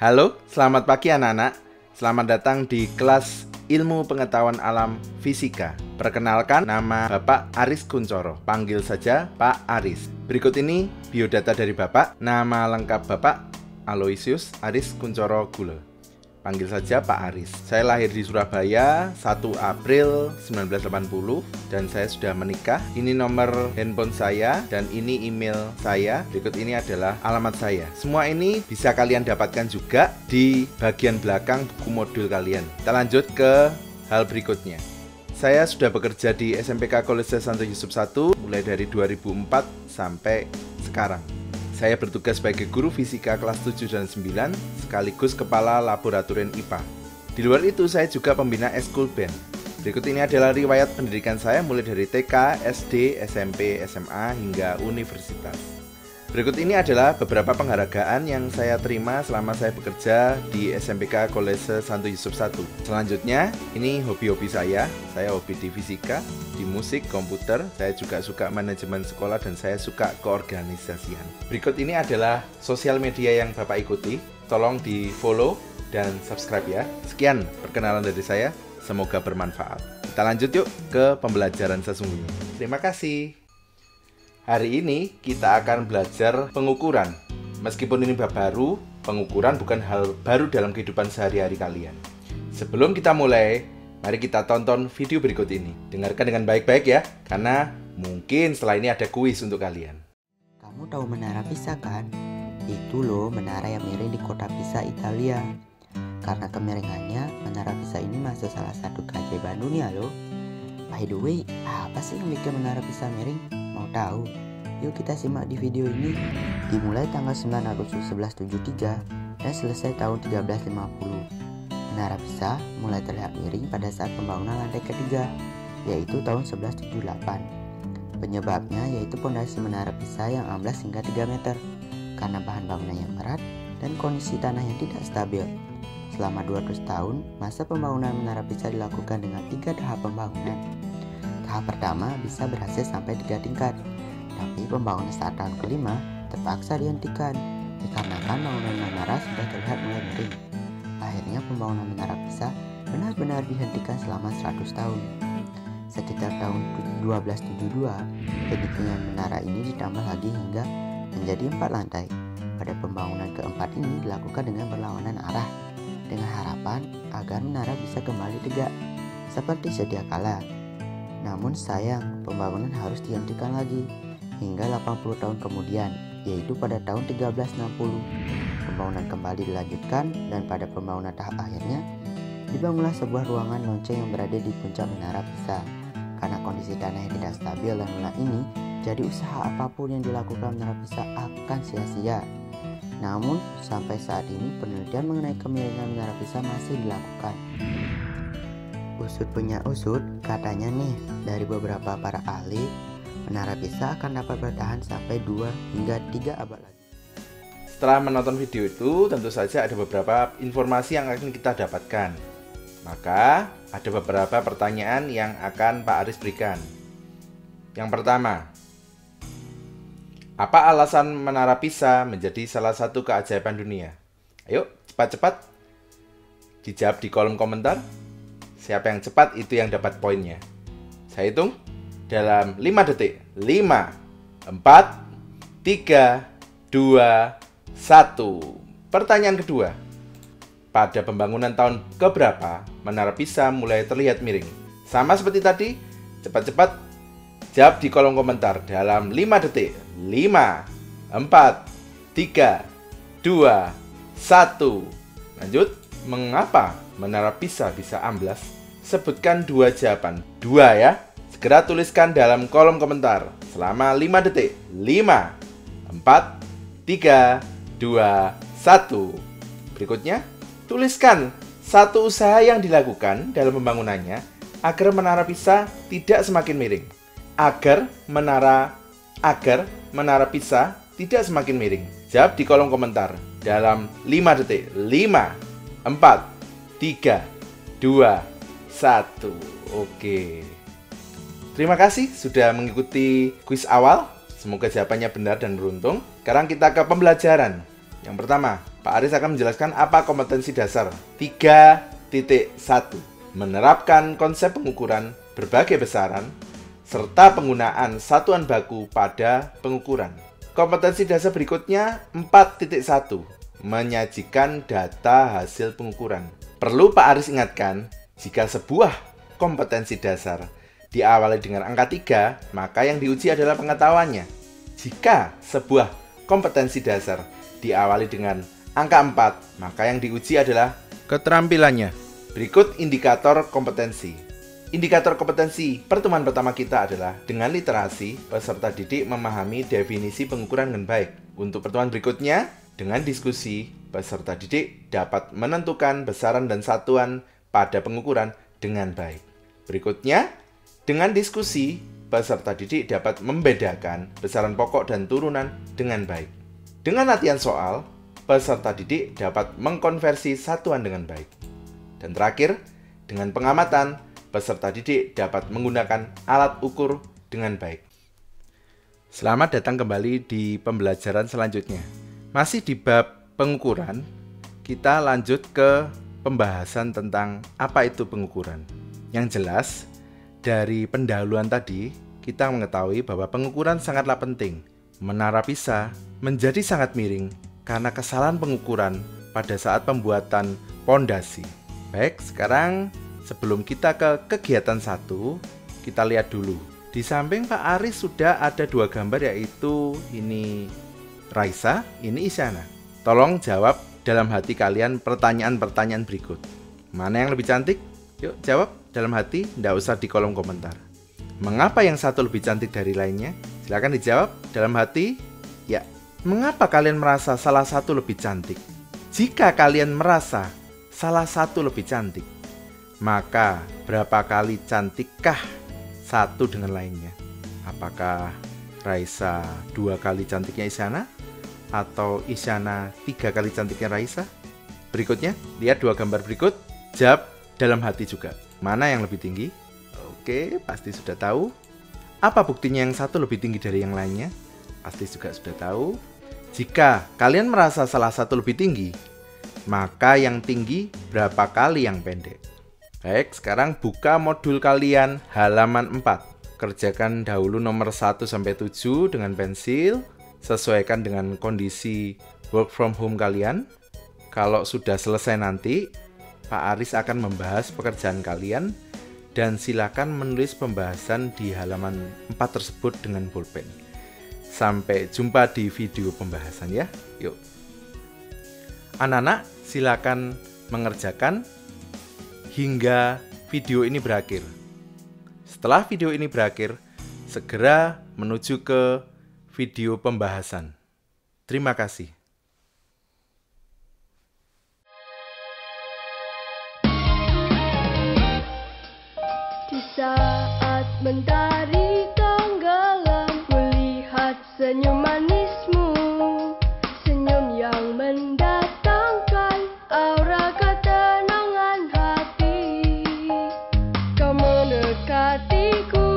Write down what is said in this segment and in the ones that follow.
Halo, selamat pagi anak-anak. Selamat datang di kelas Ilmu Pengetahuan Alam Fisika. Perkenalkan, nama Bapak Aris Kuncoro. Panggil saja Pak Aris. Berikut ini biodata dari Bapak. Nama lengkap Bapak Aloysius Aris Kuncoro Gule. Panggil saja Pak Aris. Saya lahir di Surabaya 1 April 1980 dan saya sudah menikah. Ini nomor handphone saya dan ini email saya. Berikut ini adalah alamat saya. Semua ini bisa kalian dapatkan juga di bagian belakang buku modul kalian. Kita lanjut ke hal berikutnya. Saya sudah bekerja di SMPK Kolese Santo Yusuf I mulai dari 2004 sampai sekarang. Saya bertugas sebagai guru fisika kelas 7 dan 9, sekaligus kepala laboratorium IPA. Di luar itu, saya juga pembina eskul band. Berikut ini adalah riwayat pendidikan saya mulai dari TK, SD, SMP, SMA, hingga universitas. Berikut ini adalah beberapa penghargaan yang saya terima selama saya bekerja di SMPK Kolese Santo Yusuf I. Selanjutnya, ini hobi-hobi saya. Saya hobi di fisika, di musik, komputer. Saya juga suka manajemen sekolah dan saya suka keorganisasian. Berikut ini adalah sosial media yang Bapak ikuti. Tolong di follow dan subscribe ya. Sekian perkenalan dari saya. Semoga bermanfaat. Kita lanjut yuk ke pembelajaran sesungguhnya. Terima kasih. Hari ini kita akan belajar pengukuran. Meskipun ini bab baru, pengukuran bukan hal baru dalam kehidupan sehari-hari kalian. Sebelum kita mulai, mari kita tonton video berikut ini. Dengarkan dengan baik-baik ya, karena mungkin setelah ini ada kuis untuk kalian. Kamu tahu Menara Pisa kan? Itu loh menara yang miring di kota Pisa, Italia. Karena kemiringannya, Menara Pisa ini masuk salah satu keajaiban dunia loh. By the way, apa sih yang bikin Menara Pisa miring? Mau tahu? Yuk kita simak di video ini. Dimulai tanggal 9 Agustus 1173 dan selesai tahun 1350. Menara Pisa mulai terlihat miring pada saat pembangunan lantai ketiga, yaitu tahun 1178. Penyebabnya yaitu pondasi Menara Pisa yang amblas hingga 3 meter karena bahan bangunan yang berat dan kondisi tanah yang tidak stabil. Selama 200 tahun, masa pembangunan Menara Pisa dilakukan dengan 3 tahap pembangunan. Tahap pertama bisa berhasil sampai 3 tingkat, tapi pembangunan saat tahun kelima terpaksa dihentikan dikarenakan bangunan menara sudah terlihat mulai miring. Akhirnya pembangunan Menara Pisa benar-benar dihentikan selama 100 tahun. Sekitar tahun 1272, ketinggian menara ini ditambah lagi hingga menjadi 4 lantai. Pada pembangunan keempat ini dilakukan dengan berlawanan arah, dengan harapan agar menara bisa kembali tegak seperti sedia kala. Namun sayang, pembangunan harus dihentikan lagi hingga 80 tahun kemudian, yaitu pada tahun 1360. Pembangunan kembali dilanjutkan dan pada pembangunan tahap akhirnya dibangunlah sebuah ruangan lonceng yang berada di puncak Menara Pisa. Karena kondisi tanah yang tidak stabil dan lelah ini, jadi usaha apapun yang dilakukan Menara Pisa akan sia-sia. Namun sampai saat ini penelitian mengenai kemiringan Menara Pisa masih dilakukan. Usut punya usut, katanya nih dari beberapa para ahli, Menara Pisa akan dapat bertahan sampai 2 hingga 3 abad lagi. Setelah menonton video itu, tentu saja ada beberapa informasi yang akan kita dapatkan. Maka, ada beberapa pertanyaan yang akan Pak Aris berikan. Yang pertama, apa alasan Menara Pisa menjadi salah satu keajaiban dunia? Ayo, cepat-cepat dijawab di kolom komentar. Siapa yang cepat itu yang dapat poinnya. Saya hitung dalam 5 detik. 5, 4, 3, 2, 1. Pertanyaan kedua. Pada pembangunan tahun keberapa Menara Pisa mulai terlihat miring? Sama seperti tadi, cepat-cepat jawab di kolom komentar dalam 5 detik. 5, 4, 3, 2, 1. Lanjut, mengapa Menara Pisa bisa amblas? Sebutkan 2 jawaban. 2 ya. Segera tuliskan dalam kolom komentar selama 5 detik. 5, 4, 3, 2, 1. Berikutnya, tuliskan satu usaha yang dilakukan dalam pembangunannya agar Menara Pisa tidak semakin miring. Agar Menara Pisa tidak semakin miring. Jawab di kolom komentar dalam 5 detik. 5, 4, 3, 2, 1. Oke. Terima kasih sudah mengikuti kuis awal. Semoga jawabannya benar dan beruntung. Sekarang kita ke pembelajaran. Yang pertama, Pak Aris akan menjelaskan apa kompetensi dasar 3.1. Menerapkan konsep pengukuran berbagai besaran serta penggunaan satuan baku pada pengukuran. Kompetensi dasar berikutnya 4.1. Menyajikan data hasil pengukuran. Perlu Pak Aris ingatkan, jika sebuah kompetensi dasar diawali dengan angka 3, maka yang diuji adalah pengetahuannya. Jika sebuah kompetensi dasar diawali dengan angka 4, maka yang diuji adalah keterampilannya. Berikut indikator kompetensi. Indikator kompetensi pertemuan pertama kita adalah dengan literasi, peserta didik memahami definisi pengukuran dengan baik. Untuk pertemuan berikutnya, dengan diskusi, peserta didik dapat menentukan besaran dan satuan pada pengukuran dengan baik. Berikutnya, dengan diskusi, peserta didik dapat membedakan besaran pokok dan turunan dengan baik. Dengan latihan soal, peserta didik dapat mengkonversi satuan dengan baik. Dan terakhir, dengan pengamatan, peserta didik dapat menggunakan alat ukur dengan baik. Selamat datang kembali di pembelajaran selanjutnya. Masih di bab pengukuran, kita lanjut ke pembahasan tentang apa itu pengukuran. Yang jelas, dari pendahuluan tadi, kita mengetahui bahwa pengukuran sangatlah penting. Menara Pisa menjadi sangat miring karena kesalahan pengukuran pada saat pembuatan pondasi. Baik, sekarang sebelum kita ke kegiatan 1, kita lihat dulu. Di samping Pak Aris sudah ada 2 gambar, yaitu ini Raisa, ini Isyana. Tolong jawab dalam hati kalian pertanyaan-pertanyaan berikut. Mana yang lebih cantik? Yuk jawab dalam hati, tidak usah di kolom komentar. Mengapa yang satu lebih cantik dari lainnya? Silakan dijawab dalam hati. Ya, mengapa kalian merasa salah satu lebih cantik? Jika kalian merasa salah satu lebih cantik, maka berapa kali cantikkah satu dengan lainnya? Apakah Raisa 2 kali cantiknya Isyana? Atau Isyana 3 kali cantiknya Raisa? Berikutnya, lihat 2 gambar berikut. Jawab dalam hati juga. Mana yang lebih tinggi? Oke, pasti sudah tahu. Apa buktinya yang satu lebih tinggi dari yang lainnya? Pasti juga sudah tahu. Jika kalian merasa salah satu lebih tinggi, maka yang tinggi berapa kali yang pendek? Baik, sekarang buka modul kalian halaman 4. Kerjakan dahulu nomor 1-7 dengan pensil. Sesuaikan dengan kondisi work from home kalian. Kalau sudah selesai nanti, Pak Aris akan membahas pekerjaan kalian. Dan silakan menulis pembahasan di halaman 4 tersebut dengan pulpen. Sampai jumpa di video pembahasan ya. Yuk. Anak-anak, silakan mengerjakan hingga video ini berakhir. Setelah video ini berakhir, segera menuju ke video pembahasan. Terima kasih. Di saat mentari tenggelam, kulihat senyum manismu, senyum yang mendatangkan aura ketenangan hati. Kau mendekatiku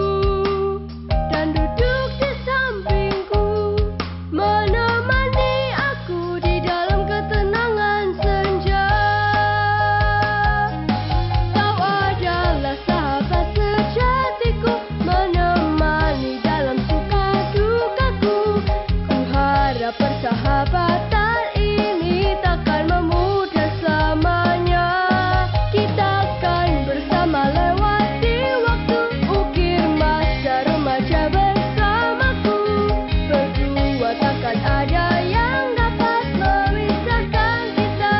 dan duduk di sampingku, menemani aku di dalam ketenangan senja. Kau adalah sahabat sejatiku, menemani dalam suka dukaku. Ku harap persahabatan ini takkan memudar selamanya. Kita akan bersama lewati waktu, ukir masa remaja bersamaku. Berdua takkan ada yang dapat memisahkan kita.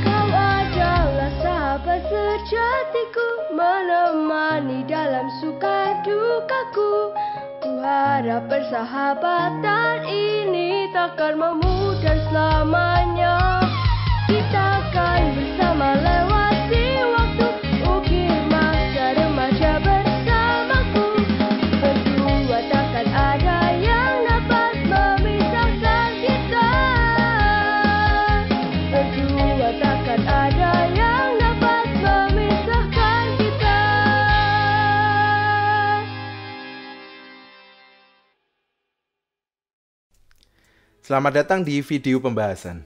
Kau adalah sahabat sejatiku, menemani dalam suka dukaku. Ku harap persahabatan ini takkan memudar selamanya. Selamat datang di video pembahasan.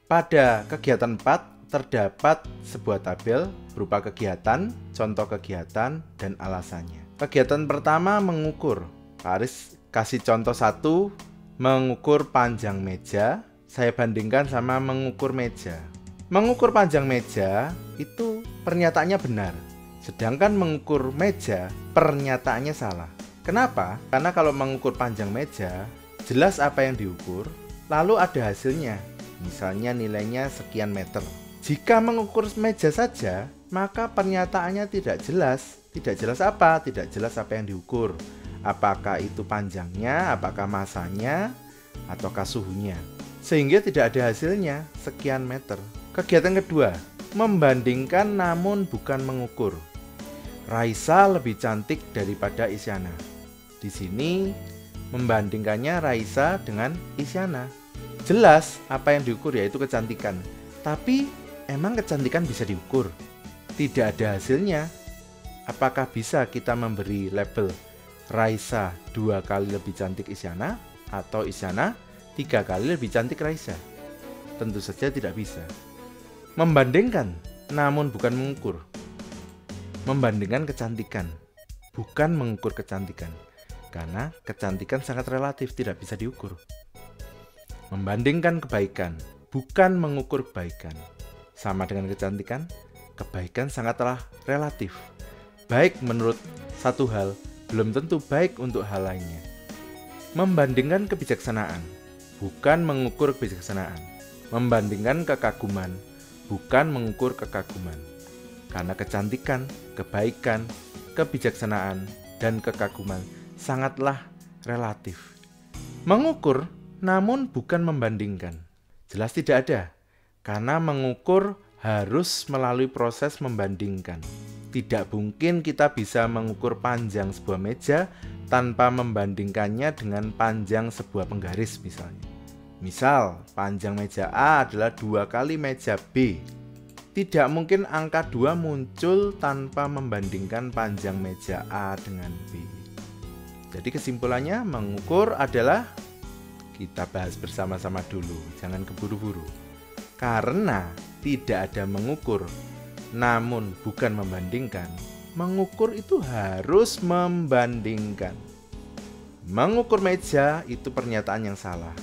Pada kegiatan 4 terdapat sebuah tabel berupa kegiatan, contoh kegiatan, dan alasannya. Kegiatan pertama mengukur. Pak Aris kasih contoh 1, mengukur panjang meja. Saya bandingkan sama mengukur meja. Mengukur panjang meja itu pernyataannya benar. Sedangkan mengukur meja pernyataannya salah. Kenapa? Karena kalau mengukur panjang meja jelas apa yang diukur, lalu ada hasilnya. Misalnya nilainya sekian meter. Jika mengukur meja saja, maka pernyataannya tidak jelas. Tidak jelas apa? Tidak jelas apa yang diukur. Apakah itu panjangnya, apakah masanya, ataukah suhunya. Sehingga tidak ada hasilnya, sekian meter. Kegiatan kedua, membandingkan namun bukan mengukur. Raisa lebih cantik daripada Isyana. Di sini membandingkannya Raisa dengan Isyana. Jelas apa yang diukur yaitu kecantikan. Tapi emang kecantikan bisa diukur? Tidak ada hasilnya. Apakah bisa kita memberi label Raisa 2 kali lebih cantik Isyana atau Isyana 3 kali lebih cantik Raisa? Tentu saja tidak bisa. Membandingkan namun bukan mengukur. Membandingkan kecantikan, bukan mengukur kecantikan. Karena kecantikan sangat relatif, tidak bisa diukur. Membandingkan kebaikan, bukan mengukur kebaikan. Sama dengan kecantikan, kebaikan sangatlah relatif. Baik menurut satu hal, belum tentu baik untuk hal lainnya. Membandingkan kebijaksanaan, bukan mengukur kebijaksanaan. Membandingkan kekaguman, bukan mengukur kekaguman. Karena kecantikan, kebaikan, kebijaksanaan, dan kekaguman sangatlah relatif. Mengukur namun bukan membandingkan. Jelas tidak ada. Karena mengukur harus melalui proses membandingkan. Tidak mungkin kita bisa mengukur panjang sebuah meja tanpa membandingkannya dengan panjang sebuah penggaris misalnya. Misal, panjang meja A adalah 2 kali meja B. Tidak mungkin angka 2 muncul tanpa membandingkan panjang meja A dengan B. Jadi kesimpulannya mengukur adalah, kita bahas bersama-sama dulu, jangan keburu-buru. Karena tidak ada mengukur, namun bukan membandingkan. Mengukur itu harus membandingkan. Mengukur meja itu pernyataan yang salah.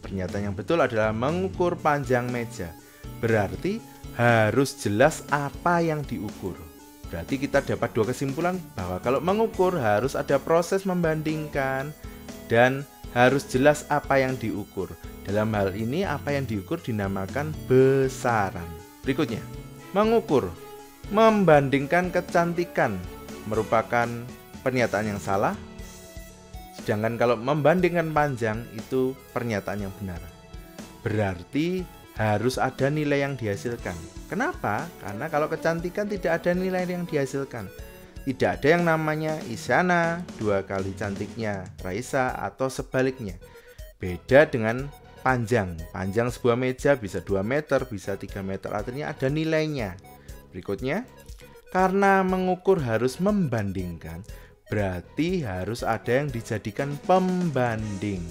Pernyataan yang betul adalah mengukur panjang meja. Berarti harus jelas apa yang diukur. Berarti kita dapat 2 kesimpulan bahwa kalau mengukur harus ada proses membandingkan dan harus jelas apa yang diukur. Dalam hal ini apa yang diukur dinamakan besaran. Berikutnya, mengukur, membandingkan kecantikan merupakan pernyataan yang salah. Sedangkan kalau membandingkan panjang itu pernyataan yang benar. Berarti harus ada nilai yang dihasilkan. Kenapa? Karena kalau kecantikan tidak ada nilai yang dihasilkan. Tidak ada yang namanya Isyana 2 kali cantiknya Raisa atau sebaliknya. Beda dengan panjang. Panjang sebuah meja bisa 2 meter, bisa 3 meter. Artinya ada nilainya. Berikutnya, karena mengukur harus membandingkan, berarti harus ada yang dijadikan pembanding.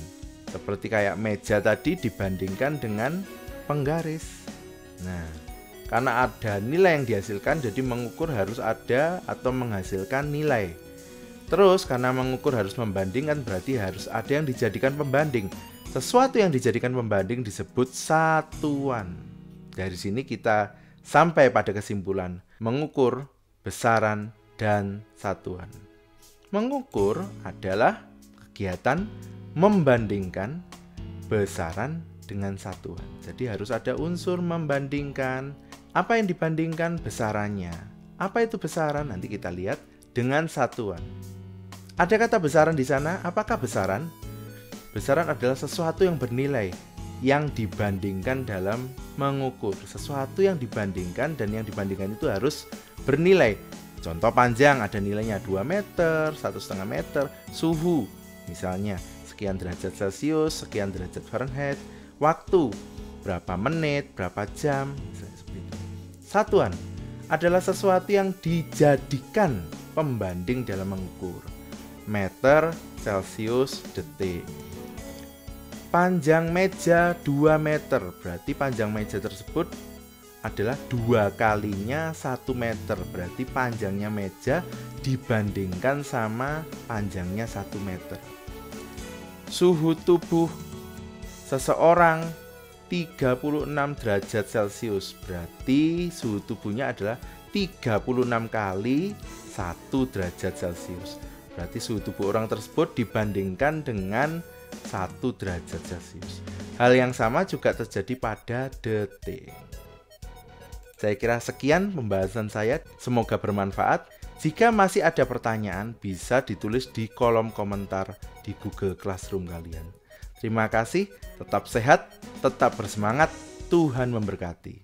Seperti kayak meja tadi dibandingkan dengan penggaris. Nah, karena ada nilai yang dihasilkan, jadi mengukur harus ada atau menghasilkan nilai. Terus karena mengukur harus membandingkan, berarti harus ada yang dijadikan pembanding. Sesuatu yang dijadikan pembanding disebut satuan. Dari sini kita sampai pada kesimpulan mengukur, besaran, dan satuan. Mengukur adalah kegiatan membandingkan besaran dengan satuan. Jadi harus ada unsur membandingkan. Apa yang dibandingkan? Besarannya. Apa itu besaran? Nanti kita lihat dengan satuan. Ada kata besaran di sana. Apakah besaran? Besaran adalah sesuatu yang bernilai, yang dibandingkan dalam mengukur. Sesuatu yang dibandingkan dan yang dibandingkan itu harus bernilai. Contoh panjang ada nilainya 2 meter, 1,5 meter. Suhu misalnya sekian derajat Celcius, sekian derajat Fahrenheit. Waktu berapa menit, berapa jam, misalnya seperti itu. Satuan adalah sesuatu yang dijadikan pembanding dalam mengukur. Meter, Celcius, detik. Panjang meja 2 meter, berarti panjang meja tersebut adalah 2 kalinya 1 meter. Berarti panjangnya meja dibandingkan sama panjangnya 1 meter. Suhu tubuh seseorang 36 derajat Celcius. Berarti suhu tubuhnya adalah 36 kali 1 derajat Celcius. Berarti suhu tubuh orang tersebut dibandingkan dengan 1 derajat Celcius. Hal yang sama juga terjadi pada detik. Saya kira sekian pembahasan saya, semoga bermanfaat. Jika masih ada pertanyaan, bisa ditulis di kolom komentar di Google Classroom kalian. Terima kasih, tetap sehat, tetap bersemangat, Tuhan memberkati.